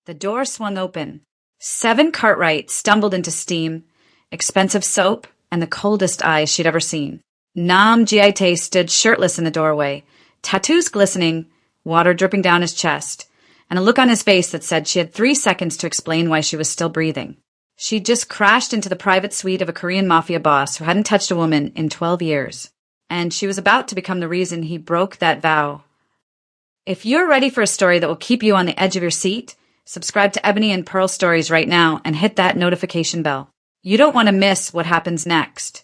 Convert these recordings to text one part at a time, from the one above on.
The door swung open. Seven Cartwright stumbled into steam, expensive soap, and the coldest eyes she'd ever seen. Nam Jiaite stood shirtless in the doorway, tattoos glistening, water dripping down his chest, and a look on his face that said she had 3 seconds to explain why she was still breathing. She'd just crashed into the private suite of a Korean mafia boss who hadn't touched a woman in 12 years, and she was about to become the reason he broke that vow. If you're ready for a story that will keep you on the edge of your seat, subscribe to Ebony and Pearl Stories right now and hit that notification bell. You don't want to miss what happens next.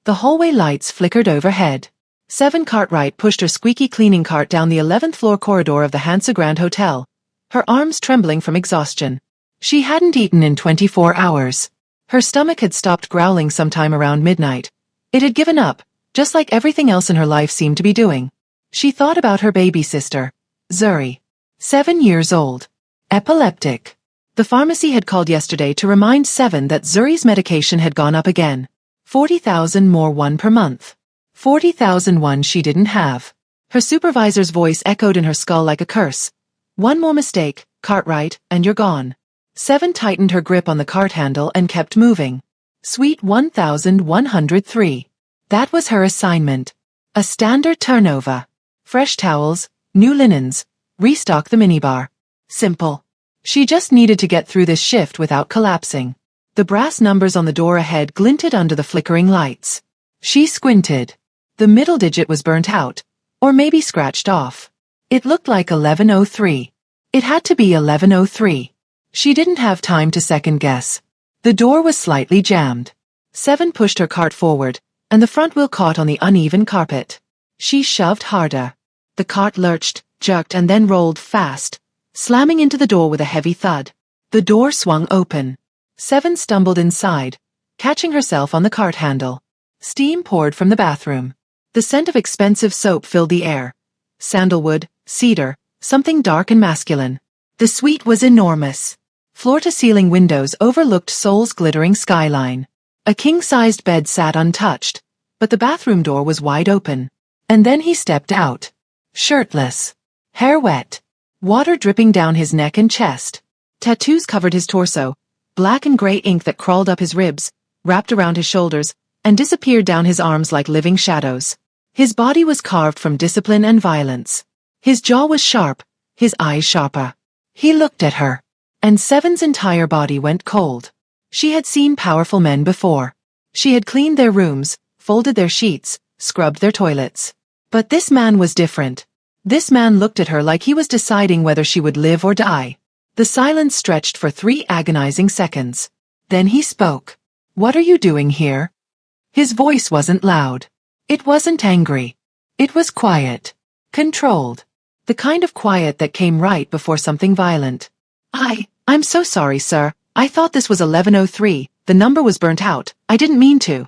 The hallway lights flickered overhead. Seven Cartwright pushed her squeaky cleaning cart down the 11th floor corridor of the Hansa Grand Hotel, her arms trembling from exhaustion. She hadn't eaten in 24 hours. Her stomach had stopped growling sometime around midnight. It had given up, just like everything else in her life seemed to be doing. She thought about her baby sister, Zuri. 7 years old. Epileptic. The pharmacy had called yesterday to remind Seven that Zuri's medication had gone up again. 40,000 more one per month. 40,001 she didn't have. Her supervisor's voice echoed in her skull like a curse. One more mistake, Cartwright, and you're gone. Seven tightened her grip on the cart handle and kept moving. Suite 1103. That was her assignment. A standard turnover. Fresh towels, new linens, restock the minibar. Simple. She just needed to get through this shift without collapsing. The brass numbers on the door ahead glinted under the flickering lights. She squinted. The middle digit was burnt out, or maybe scratched off. It looked like 1103. It had to be 1103. She didn't have time to second guess. The door was slightly jammed. Seven pushed her cart forward, and the front wheel caught on the uneven carpet. She shoved harder. The cart lurched, jerked, and then rolled fast, slamming into the door with a heavy thud. The door swung open. Seven stumbled inside, catching herself on the cart handle. Steam poured from the bathroom. The scent of expensive soap filled the air. Sandalwood, cedar, something dark and masculine. The suite was enormous. Floor-to-ceiling windows overlooked Seoul's glittering skyline. A king-sized bed sat untouched, but the bathroom door was wide open. And then he stepped out. Shirtless. Hair wet. Water dripping down his neck and chest. Tattoos covered his torso, black and gray ink that crawled up his ribs, wrapped around his shoulders, and disappeared down his arms like living shadows. His body was carved from discipline and violence. His jaw was sharp, his eyes sharper. He looked at her, and Seven's entire body went cold. She had seen powerful men before. She had cleaned their rooms, folded their sheets, scrubbed their toilets. But this man was different. This man looked at her like he was deciding whether she would live or die. The silence stretched for 3 agonizing seconds. Then he spoke. "What are you doing here?" His voice wasn't loud. It wasn't angry. It was quiet. Controlled. The kind of quiet that came right before something violent. I'm so sorry, sir. I thought this was 1103. The number was burnt out. I didn't mean to."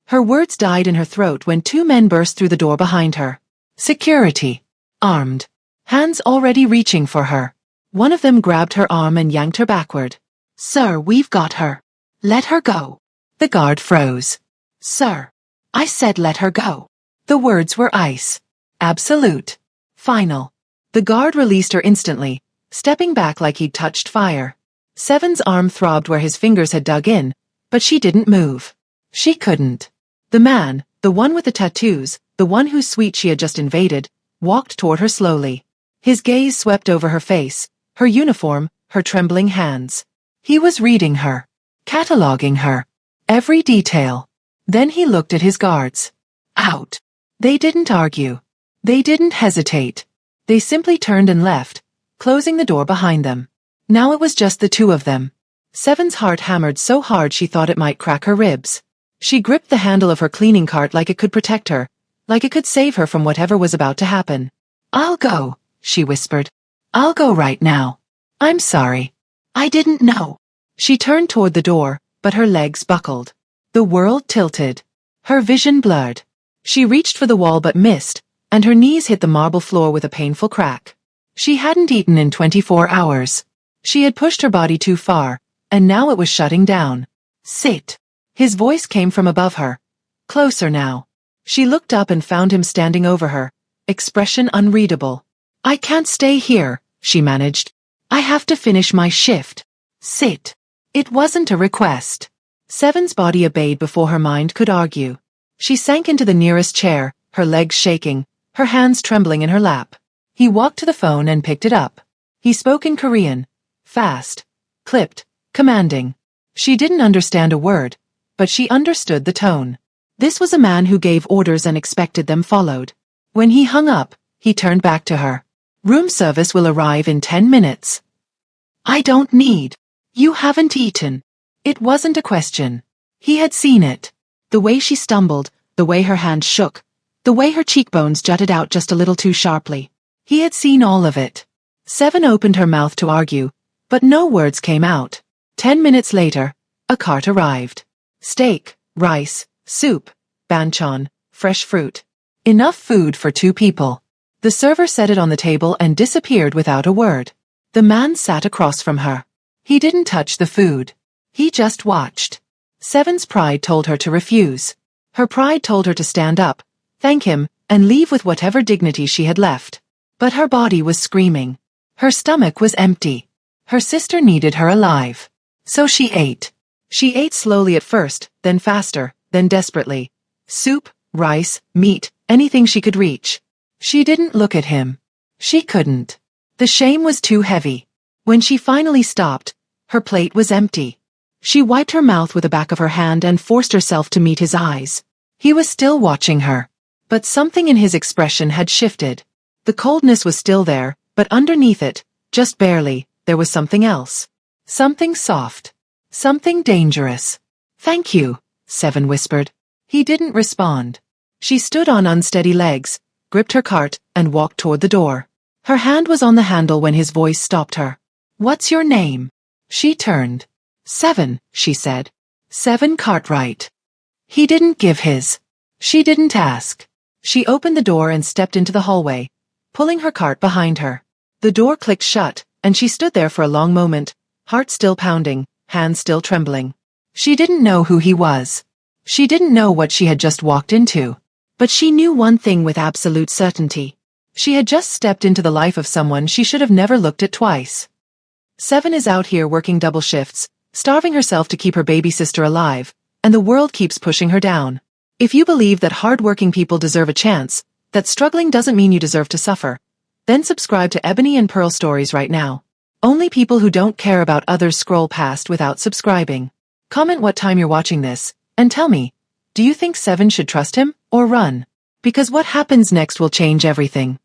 Her words died in her throat when 2 men burst through the door behind her. Security. Armed. Hands already reaching for her. One of them grabbed her arm and yanked her backward. "Sir, we've got her. Let her go." The guard froze. "Sir. I said let her go." The words were ice. Absolute. Final. The guard released her instantly, stepping back like he'd touched fire. Seven's arm throbbed where his fingers had dug in, but she didn't move. She couldn't. The man, the one with the tattoos, the one whose suite she had just invaded, walked toward her slowly. His gaze swept over her face, her uniform, her trembling hands. He was reading her, cataloging her, every detail. Then he looked at his guards. Out. They didn't argue. They didn't hesitate. They simply turned and left, closing the door behind them. Now it was just the 2 of them. Seven's heart hammered so hard she thought it might crack her ribs. She gripped the handle of her cleaning cart like it could protect her, like it could save her from whatever was about to happen. "I'll go," she whispered. "I'll go right now. I'm sorry. I didn't know." She turned toward the door, but her legs buckled. The world tilted. Her vision blurred. She reached for the wall but missed, and her knees hit the marble floor with a painful crack. She hadn't eaten in 24 hours. She had pushed her body too far, and now it was shutting down. "Sit." His voice came from above her. Closer now. She looked up and found him standing over her, expression unreadable. "I can't stay here," she managed. I have to finish my shift. Sit. It wasn't a request. Seven's body obeyed before her mind could argue. She sank into the nearest chair, her legs shaking, her hands trembling in her lap. He walked to the phone and picked it up. He spoke in Korean. Fast. Clipped. Commanding. She didn't understand a word, but she understood the tone. This was a man who gave orders and expected them followed. When he hung up, he turned back to her. Room service will arrive in 10 minutes. I don't need. You haven't eaten. It wasn't a question. He had seen it. The way she stumbled, the way her hand shook, the way her cheekbones jutted out just a little too sharply. He had seen all of it. Seven opened her mouth to argue, but no words came out. 10 minutes later, a cart arrived. Steak, rice, soup, banchan, fresh fruit. Enough food for 2 people. The server set it on the table and disappeared without a word. The man sat across from her. He didn't touch the food. He just watched. Seven's pride told her to refuse. Her pride told her to stand up, thank him, and leave with whatever dignity she had left. But her body was screaming. Her stomach was empty. Her sister needed her alive. So she ate. She ate slowly at first, then faster, then desperately. Soup, rice, meat, anything she could reach. She didn't look at him. She couldn't. The shame was too heavy. When she finally stopped, her plate was empty. She wiped her mouth with the back of her hand and forced herself to meet his eyes. He was still watching her. But something in his expression had shifted. The coldness was still there, but underneath it, just barely, there was something else. Something soft. Something dangerous. Thank you, Seven whispered. He didn't respond. She stood on unsteady legs, gripped her cart, and walked toward the door. Her hand was on the handle when his voice stopped her. What's your name? She turned. Seven, she said. Seven Cartwright. He didn't give his. She didn't ask. She opened the door and stepped into the hallway, pulling her cart behind her. The door clicked shut, and she stood there for a long moment, heart still pounding, hands still trembling. She didn't know who he was. She didn't know what she had just walked into. But she knew one thing with absolute certainty. She had just stepped into the life of someone she should have never looked at twice. Seven is out here working double shifts, starving herself to keep her baby sister alive, and the world keeps pushing her down. If you believe that hard-working people deserve a chance, that struggling doesn't mean you deserve to suffer, then subscribe to Ebony and Pearl Stories right now. Only people who don't care about others scroll past without subscribing. Comment what time you're watching this, and tell me, do you think Seven should trust him, or run? Because what happens next will change everything.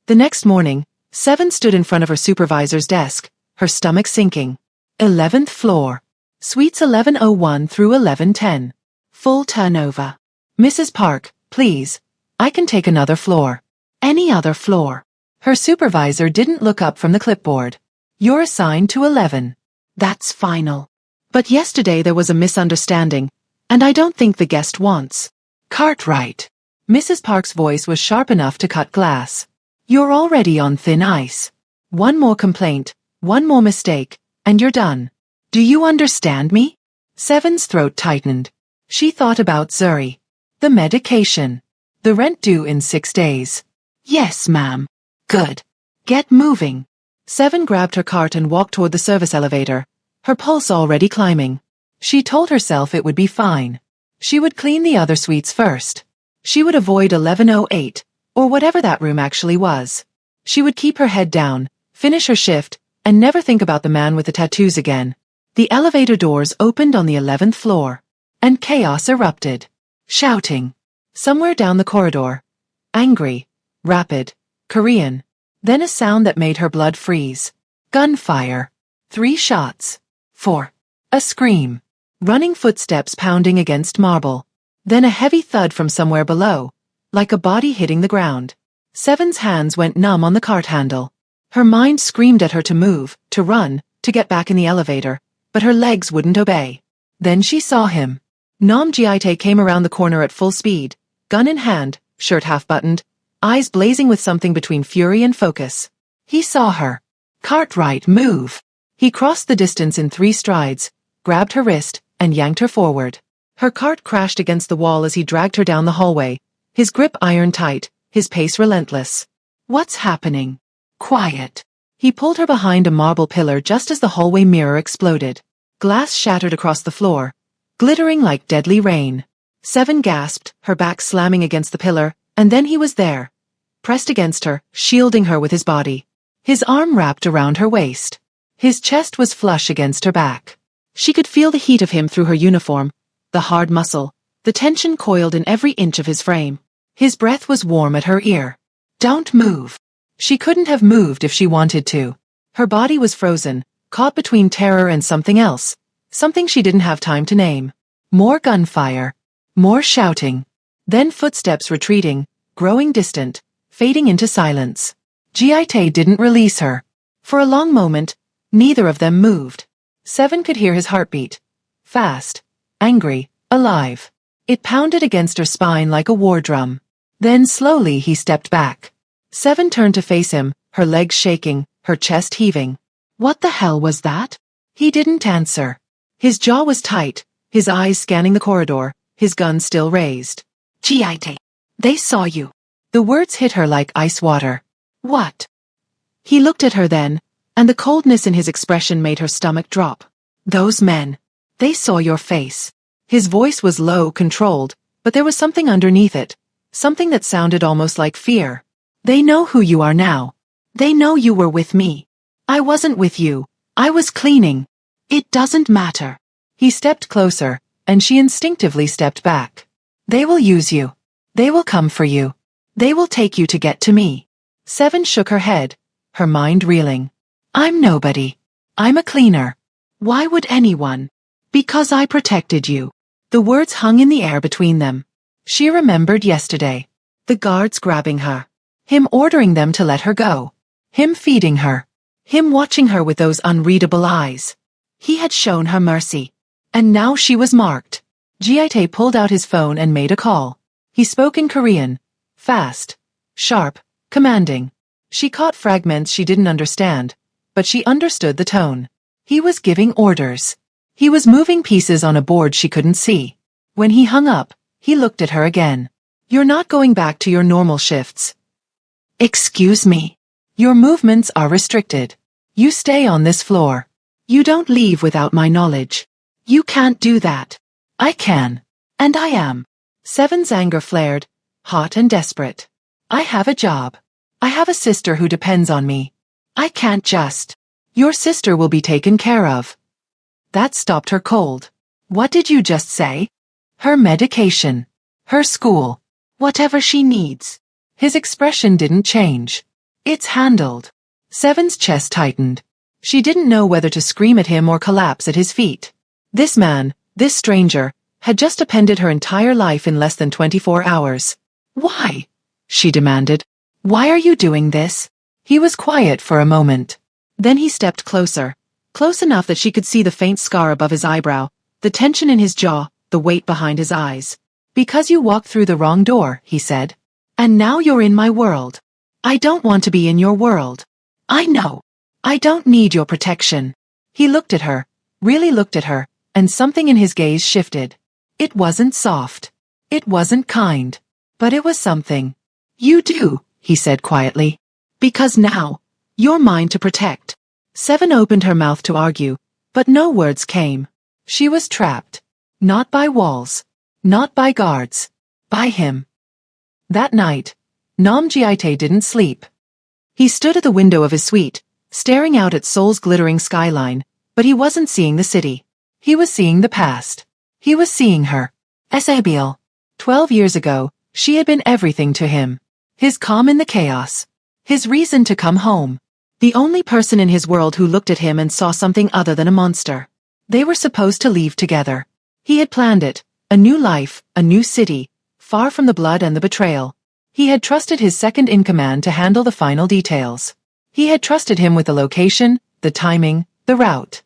The next morning, Seven stood in front of her supervisor's desk, her stomach sinking. 11th floor. Suites 1101 through 1110. Full turnover. Mrs. Park, please. I can take another floor. Any other floor. Her supervisor didn't look up from the clipboard. You're assigned to 11. That's final. But yesterday there was a misunderstanding, and I don't think the guest wants. Cartwright. Mrs. Park's voice was sharp enough to cut glass. You're already on thin ice. One more complaint, one more mistake, and you're done. Do you understand me? Seven's throat tightened. She thought about Zuri. The medication. The rent due in 6 days. Yes, ma'am. Good. Get moving. Seven grabbed her cart and walked toward the service elevator, her pulse already climbing. She told herself it would be fine. She would clean the other suites first. She would avoid 1108, or whatever that room actually was. She would keep her head down, finish her shift, and never think about the man with the tattoos again. The elevator doors opened on the 11th floor, and chaos erupted. Shouting. Somewhere down the corridor. Angry. Rapid. Korean. Then a sound that made her blood freeze. Gunfire. 3 shots. 4. A scream. Running footsteps pounding against marble. Then a heavy thud from somewhere below, like a body hitting the ground. Seven's hands went numb on the cart handle. Her mind screamed at her to move, to run, to get back in the elevator, but her legs wouldn't obey. Then she saw him. Nam Jiaite came around the corner at full speed, gun in hand, shirt half-buttoned, eyes blazing with something between fury and focus. He saw her. Cartwright, move! He crossed the distance in 3 strides, grabbed her wrist, and yanked her forward. Her cart crashed against the wall as he dragged her down the hallway, his grip iron tight, his pace relentless. What's happening? Quiet. He pulled her behind a marble pillar just as the hallway mirror exploded. Glass shattered across the floor, glittering like deadly rain. Seven gasped, her back slamming against the pillar, and then he was there, pressed against her, shielding her with his body. His arm wrapped around her waist. His chest was flush against her back. She could feel the heat of him through her uniform, the hard muscle, the tension coiled in every inch of his frame. His breath was warm at her ear. "Don't move." She couldn't have moved if she wanted to. Her body was frozen, caught between terror and something else, something she didn't have time to name. More gunfire. More shouting. Then footsteps retreating, growing distant, fading into silence. Jiaite didn't release her. For a long moment, neither of them moved. Seven could hear his heartbeat. Fast, angry, alive. It pounded against her spine like a war drum. Then slowly he stepped back. Seven turned to face him, her legs shaking, her chest heaving. What the hell was that? He didn't answer. His jaw was tight, his eyes scanning the corridor, his gun still raised. "Jiaite, they saw you." The words hit her like ice water. "What?" He looked at her then, and the coldness in his expression made her stomach drop. "Those men. They saw your face." His voice was low, controlled, but there was something underneath it, something that sounded almost like fear. "They know who you are now. They know you were with me. I wasn't with you. I was cleaning. It doesn't matter." He stepped closer, and she instinctively stepped back. "They will use you. They will come for you. They will take you to get to me." Seven shook her head, her mind reeling. "I'm nobody. I'm a cleaner. Why would anyone?" "Because I protected you." The words hung in the air between them. She remembered yesterday. The guards grabbing her. Him ordering them to let her go. Him feeding her. Him watching her with those unreadable eyes. He had shown her mercy. And now she was marked. Jiaite pulled out his phone and made a call. He spoke in Korean. Fast. Sharp. Commanding. She caught fragments she didn't understand, but she understood the tone. He was giving orders. He was moving pieces on a board she couldn't see. When he hung up, he looked at her again. "You're not going back to your normal shifts." "Excuse me." "Your movements are restricted. You stay on this floor. You don't leave without my knowledge." "You can't do that." "I can. And I am." Seven's anger flared, hot and desperate. "I have a job. I have a sister who depends on me. I can't just." "Your sister will be taken care of." That stopped her cold. "What did you just say?" "Her medication. Her school. Whatever she needs." His expression didn't change. "It's handled." Seven's chest tightened. She didn't know whether to scream at him or collapse at his feet. This man, this stranger, had just upended her entire life in less than 24 hours. "Why?" she demanded. "Why are you doing this?" He was quiet for a moment. Then he stepped closer, close enough that she could see the faint scar above his eyebrow, the tension in his jaw, the weight behind his eyes. "Because you walked through the wrong door," he said. "And now you're in my world. I don't want to be in your world. I know. I don't need your protection." He looked at her, really looked at her, and something in his gaze shifted. It wasn't soft. It wasn't kind. But it was something. "You do," he said quietly. "Because now, you're mine to protect." Seven opened her mouth to argue, but no words came. She was trapped. Not by walls. Not by guards. By him. That night, Nam Jiaite didn't sleep. He stood at the window of his suite, staring out at Seoul's glittering skyline, but he wasn't seeing the city. He was seeing the past. He was seeing her. Esabiel. 12 years ago, she had been everything to him. His calm in the chaos. His reason to come home. The only person in his world who looked at him and saw something other than a monster. They were supposed to leave together. He had planned it. A new life, a new city, far from the blood and the betrayal. He had trusted his second-in-command to handle the final details. He had trusted him with the location, the timing, the route.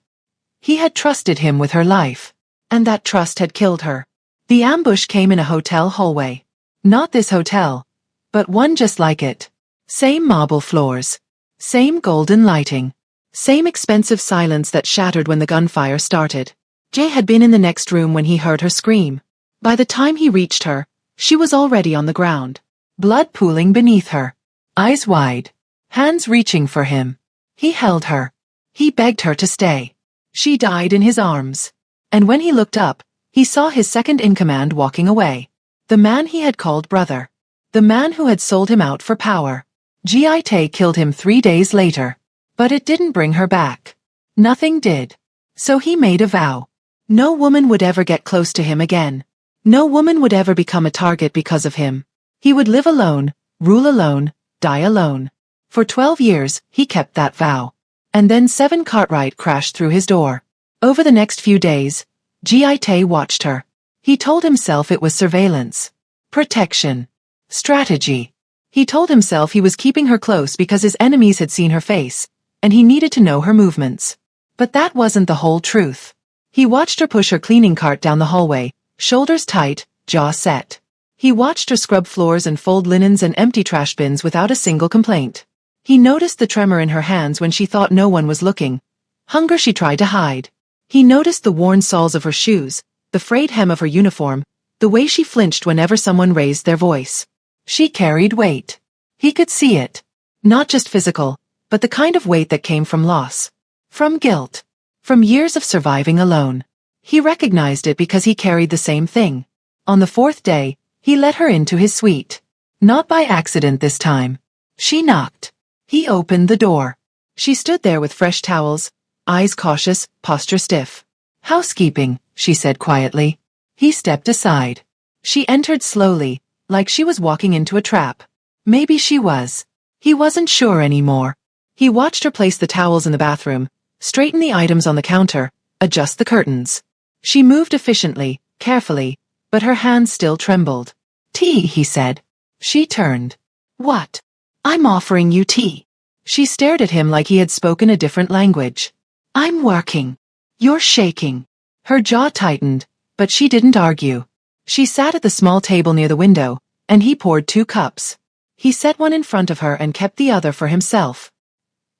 He had trusted him with her life. And that trust had killed her. The ambush came in a hotel hallway. Not this hotel, but one just like it. Same marble floors. Same golden lighting. Same expensive silence that shattered when the gunfire started. Jay had been in the next room when he heard her scream. By the time he reached her, she was already on the ground. Blood pooling beneath her. Eyes wide. Hands reaching for him. He held her. He begged her to stay. She died in his arms. And when he looked up, he saw his second-in-command walking away. The man he had called brother. The man who had sold him out for power. Ji-tae killed him 3 days later. But it didn't bring her back. Nothing did. So he made a vow. No woman would ever get close to him again. No woman would ever become a target because of him. He would live alone, rule alone, die alone. For 12 years, he kept that vow. And then 7 Cartwright crashed through his door. Over the next few days, Ji-tae watched her. He told himself it was surveillance. Protection. Strategy. He told himself he was keeping her close because his enemies had seen her face, and he needed to know her movements. But that wasn't the whole truth. He watched her push her cleaning cart down the hallway, shoulders tight, jaw set. He watched her scrub floors and fold linens and empty trash bins without a single complaint. He noticed the tremor in her hands when she thought no one was looking. Hunger she tried to hide. He noticed the worn soles of her shoes, the frayed hem of her uniform, the way she flinched whenever someone raised their voice. She carried weight. He could see it. Not just physical, but the kind of weight that came from loss. From guilt. From years of surviving alone. He recognized it because he carried the same thing. On the 4th day, he let her into his suite. Not by accident this time. She knocked. He opened the door. She stood there with fresh towels, eyes cautious, posture stiff. "Housekeeping," she said quietly. He stepped aside. She entered slowly, like she was walking into a trap. Maybe she was. He wasn't sure anymore. He watched her place the towels in the bathroom, straighten the items on the counter, adjust the curtains. She moved efficiently, carefully, but her hands still trembled. "Tea," he said. She turned. "What?" "I'm offering you tea." She stared at him like he had spoken a different language. "I'm working." "You're shaking." Her jaw tightened, but she didn't argue. She sat at the small table near the window, and he poured 2 cups. He set one in front of her and kept the other for himself.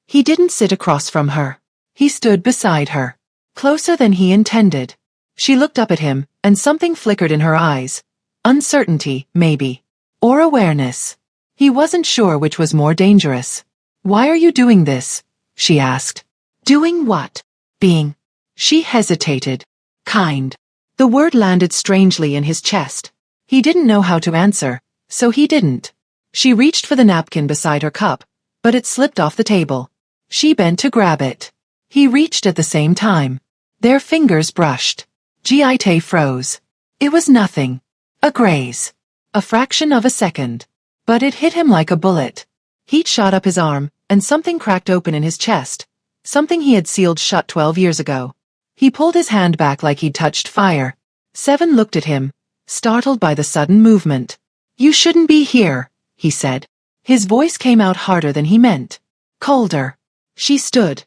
He didn't sit across from her. He stood beside her. Closer than he intended. She looked up at him, and something flickered in her eyes. Uncertainty, maybe. Or awareness. He wasn't sure which was more dangerous. "Why are you doing this?" she asked. "Doing what?" "Being." She hesitated. "Kind." The word landed strangely in his chest. He didn't know how to answer, so he didn't. She reached for the napkin beside her cup, but it slipped off the table. She bent to grab it. He reached at the same time. Their fingers brushed. Ji-tae froze. It was nothing. A graze. A fraction of a second. But it hit him like a bullet. Heat shot up his arm, and something cracked open in his chest. Something he had sealed shut 12 years ago. He pulled his hand back like he'd touched fire. 7 looked at him, startled by the sudden movement. "You shouldn't be here," he said. His voice came out harder than he meant. Colder. She stood.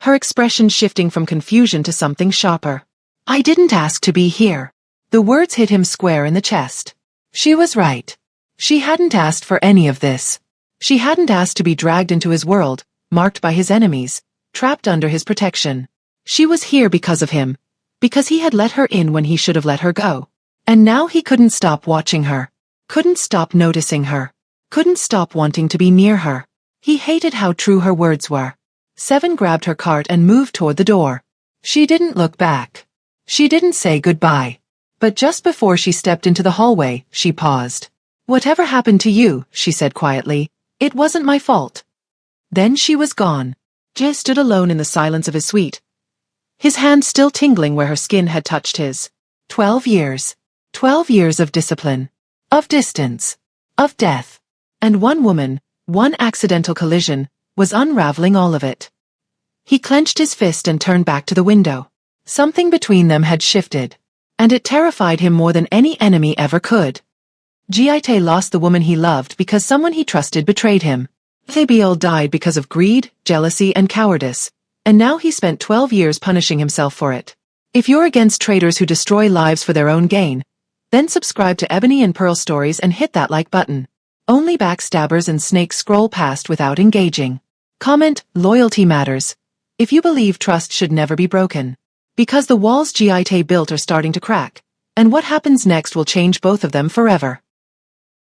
Her expression shifting from confusion to something sharper. "I didn't ask to be here." The words hit him square in the chest. She was right. She hadn't asked for any of this. She hadn't asked to be dragged into his world, marked by his enemies, trapped under his protection. She was here because of him, because he had let her in when he should have let her go. And now he couldn't stop watching her, couldn't stop noticing her, couldn't stop wanting to be near her. He hated how true her words were. 7 grabbed her cart and moved toward the door. She didn't look back. She didn't say goodbye. But just before she stepped into the hallway, she paused. "Whatever happened to you," she said quietly, "it wasn't my fault." Then she was gone. Jay stood alone in the silence of his suite, his hand still tingling where her skin had touched his. 12 years. 12 years of discipline. Of distance. Of death. And one woman, one accidental collision, was unraveling all of it. He clenched his fist and turned back to the window. Something between them had shifted. And it terrified him more than any enemy ever could. Ji-tae lost the woman he loved because someone he trusted betrayed him. Thabiel died because of greed, jealousy, and cowardice. And now he spent 12 years punishing himself for it. If you're against traitors who destroy lives for their own gain, then subscribe to Ebony and Pearl Stories and hit that like button. Only backstabbers and snakes scroll past without engaging. Comment, loyalty matters. If you believe trust should never be broken. Because the walls Ji-tae built are starting to crack, and what happens next will change both of them forever.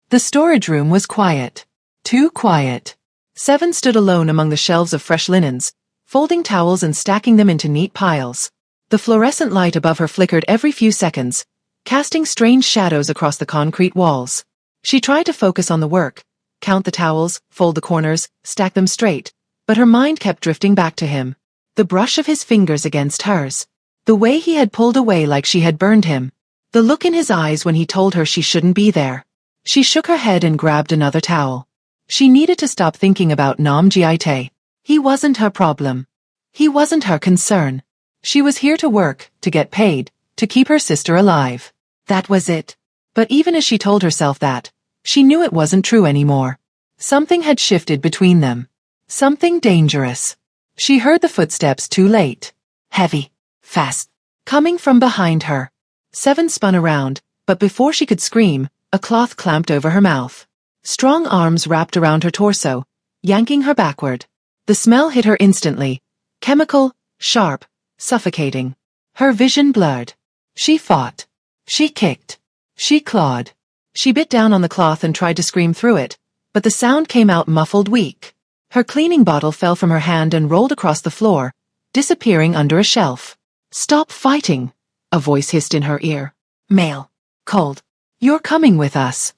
The storage room was quiet. Too quiet. Seven stood alone among the shelves of fresh linens, folding towels and stacking them into neat piles. The fluorescent light above her flickered every few seconds, casting strange shadows across the concrete walls. She tried to focus on the work, count the towels, fold the corners, stack them straight, but her mind kept drifting back to him. The brush of his fingers against hers. The way he had pulled away like she had burned him. The look in his eyes when he told her she shouldn't be there. She shook her head and grabbed another towel. She needed to stop thinking about Nam Jiaite. He wasn't her problem. He wasn't her concern. She was here to work, to get paid, to keep her sister alive. That was it. But even as she told herself that, she knew it wasn't true anymore. Something had shifted between them. Something dangerous. She heard the footsteps too late. Heavy. Fast. Coming from behind her. Seven spun around, but before she could scream, a cloth clamped over her mouth. Strong arms wrapped around her torso, yanking her backward. The smell hit her instantly. Chemical, sharp, suffocating. Her vision blurred. She fought. She kicked. She clawed. She bit down on the cloth and tried to scream through it, but the sound came out muffled, weak. Her cleaning bottle fell from her hand and rolled across the floor, disappearing under a shelf. "Stop fighting," a voice hissed in her ear. Male. Cold. "You're coming with us."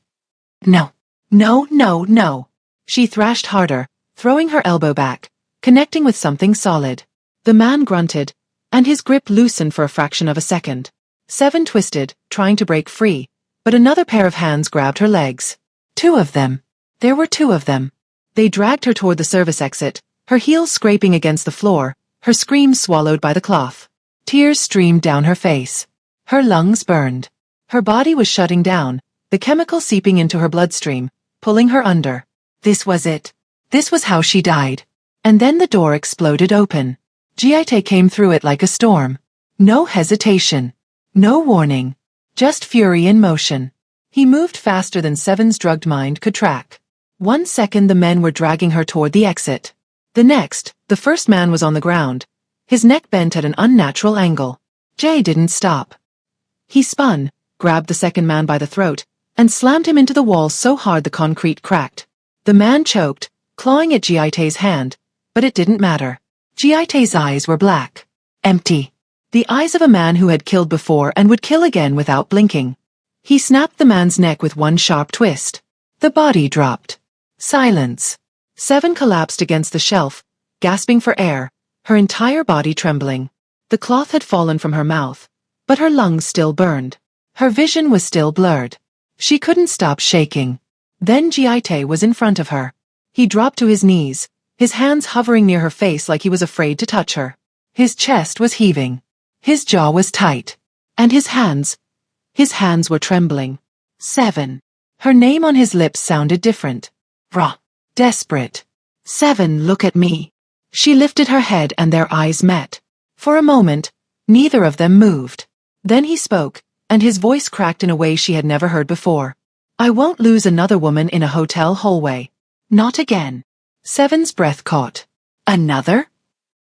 "No. No, no, no." She thrashed harder, throwing her elbow back, connecting with something solid. The man grunted, and his grip loosened for a fraction of a second. Seven twisted, trying to break free, but another pair of hands grabbed her legs. Two of them. There were two of them. They dragged her toward the service exit, her heels scraping against the floor, her screams swallowed by the cloth. Tears streamed down her face. Her lungs burned. Her body was shutting down, the chemical seeping into her bloodstream, pulling her under. This was it. This was how she died. And then the door exploded open. Jiaite came through it like a storm. No hesitation. No warning. Just fury in motion. He moved faster than Seven's drugged mind could track. 1 second the men were dragging her toward the exit. The next, the first man was on the ground, his neck bent at an unnatural angle. Jay didn't stop. He spun, grabbed the second man by the throat, and slammed him into the wall so hard the concrete cracked. The man choked, clawing at Jiaite's hand, but it didn't matter. Jiaite's eyes were black. Empty. The eyes of a man who had killed before and would kill again without blinking. He snapped the man's neck with one sharp twist. The body dropped. Silence. Seven collapsed against the shelf, gasping for air, her entire body trembling. The cloth had fallen from her mouth, but her lungs still burned. Her vision was still blurred. She couldn't stop shaking. Then Jiaite was in front of her. He dropped to his knees, his hands hovering near her face like he was afraid to touch her. His chest was heaving. His jaw was tight. And his hands were trembling. Seven. Her name on his lips sounded different. Raw. Desperate. Seven, look at me. She lifted her head and their eyes met. For a moment, neither of them moved. Then he spoke, and his voice cracked in a way she had never heard before. I won't lose another woman in a hotel hallway. Not again. Seven's breath caught. Another?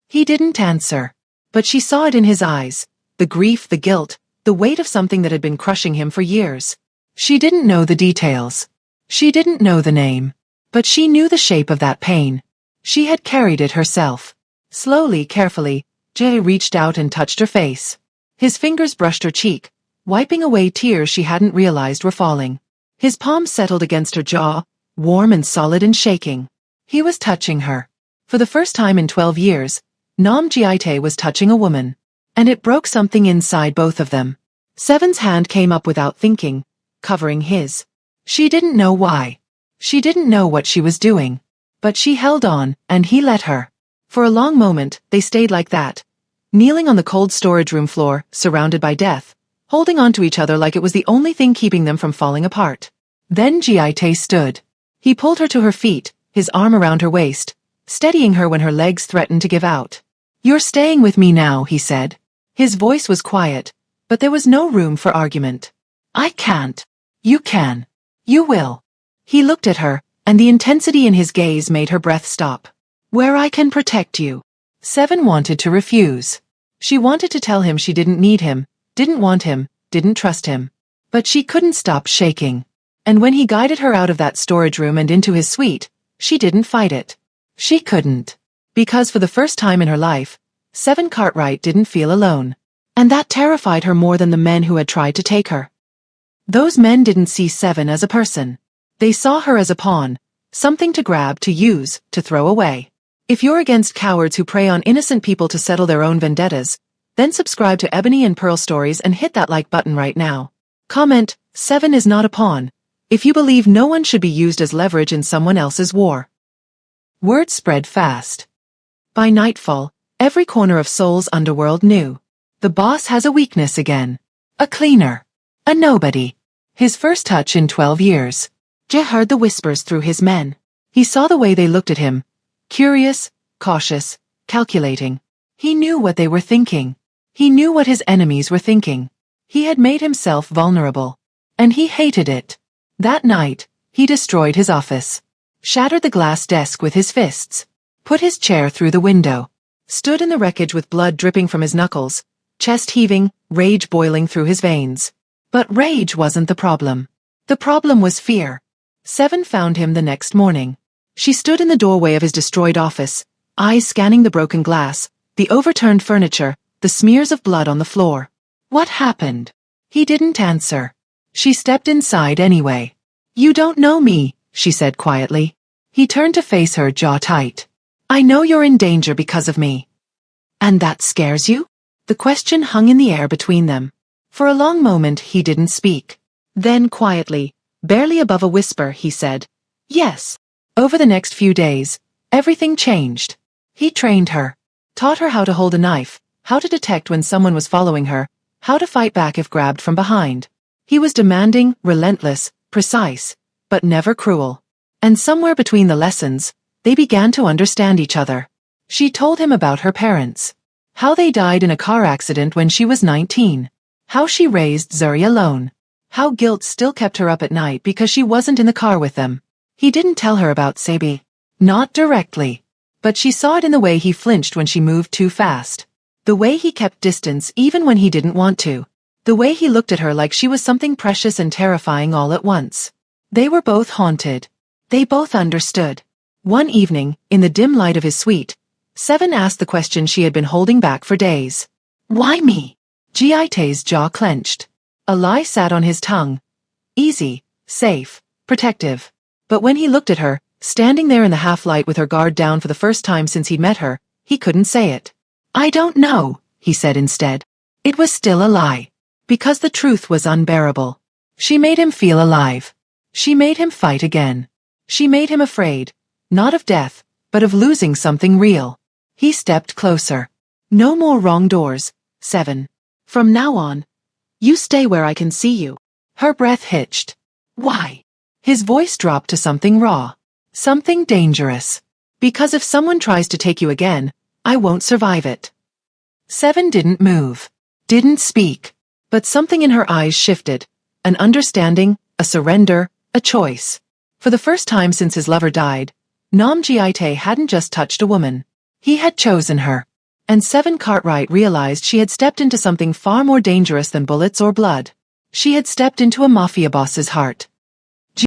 He didn't answer. But she saw it in his eyes, the grief, the guilt, the weight of something that had been crushing him for years. She didn't know the details. She didn't know the name. But she knew the shape of that pain. She had carried it herself. Slowly, carefully, Jay reached out and touched her face. His fingers brushed her cheek, wiping away tears she hadn't realized were falling. His palm settled against her jaw, warm and solid and shaking. He was touching her. For the first time in 12 years, Nam Jiaite was touching a woman. And it broke something inside both of them. Seven's hand came up without thinking, covering his. She didn't know why. She didn't know what she was doing. But she held on, and he let her. For a long moment, they stayed like that, kneeling on the cold storage room floor, surrounded by death, holding on to each other like it was the only thing keeping them from falling apart. Then Jiaite stood. He pulled her to her feet, his arm around her waist, steadying her when her legs threatened to give out. You're staying with me now, he said. His voice was quiet, but there was no room for argument. I can't. You can. You will. He looked at her, and the intensity in his gaze made her breath stop. Where I can protect you. Seven wanted to refuse. She wanted to tell him she didn't need him, didn't want him, didn't trust him. But she couldn't stop shaking. And when he guided her out of that storage room and into his suite, She didn't fight it. She couldn't. Because for the first time in her life, Seven Cartwright didn't feel alone. And that terrified her more than the men who had tried to take her. Those men didn't see Seven as a person. They saw her as a pawn, something to grab, to use, to throw away. If you're against cowards who prey on innocent people to settle their own vendettas, then subscribe to Ebony and Pearl Stories and hit that like button right now. Comment, Seven is not a pawn, if you believe no one should be used as leverage in someone else's war. Word spread fast. By nightfall, every corner of Seoul's underworld knew. The boss has a weakness again. A cleaner. A nobody. His first touch in 12 years. Jae heard the whispers through his men. He saw the way they looked at him. Curious, cautious, calculating. He knew what they were thinking. He knew what his enemies were thinking. He had made himself vulnerable. And he hated it. That night, he destroyed his office. Shattered the glass desk with his fists. Put his chair through the window. Stood in the wreckage with blood dripping from his knuckles. Chest heaving, rage boiling through his veins. But rage wasn't the problem. The problem was fear. Seven found him the next morning. She stood in the doorway of his destroyed office, eyes scanning the broken glass, the overturned furniture, the smears of blood on the floor. What happened? He didn't answer. She stepped inside anyway. You don't know me, she said quietly. He turned to face her, jaw tight. I know you're in danger because of me. And that scares you? The question hung in the air between them. For a long moment he didn't speak. Then quietly, barely above a whisper, he said, yes. Over the next few days, everything changed. He trained her. Taught her how to hold a knife, how to detect when someone was following her, how to fight back if grabbed from behind. He was demanding, relentless, precise, but never cruel. And somewhere between the lessons, they began to understand each other. She told him about her parents. How they died in a car accident when she was 19. How she raised Zuri alone. How guilt still kept her up at night because she wasn't in the car with them. He didn't tell her about Sebi. Not directly. But she saw it in the way he flinched when she moved too fast. The way he kept distance even when he didn't want to. The way he looked at her like she was something precious and terrifying all at once. They were both haunted. They both understood. One evening, in the dim light of his suite, Seven asked the question she had been holding back for days. Why me? Ji-tae's jaw clenched. A lie sat on his tongue. Easy, safe, protective. But when he looked at her, standing there in the half-light with her guard down for the first time since he'd met her, he couldn't say it. I don't know, he said instead. It was still a lie. Because the truth was unbearable. She made him feel alive. She made him fight again. She made him afraid, not of death, but of losing something real. He stepped closer. No more wrong doors, Seven. From now on, you stay where I can see you. Her breath hitched. Why? His voice dropped to something raw. Something dangerous. Because if someone tries to take you again, I won't survive it. Seven didn't move. Didn't speak. But something in her eyes shifted. An understanding, a surrender, a choice. For the first time since his lover died, Nam Ji-tae hadn't just touched a woman. He had chosen her. And Seven Cartwright realized she had stepped into something far more dangerous than bullets or blood. She had stepped into a mafia boss's heart.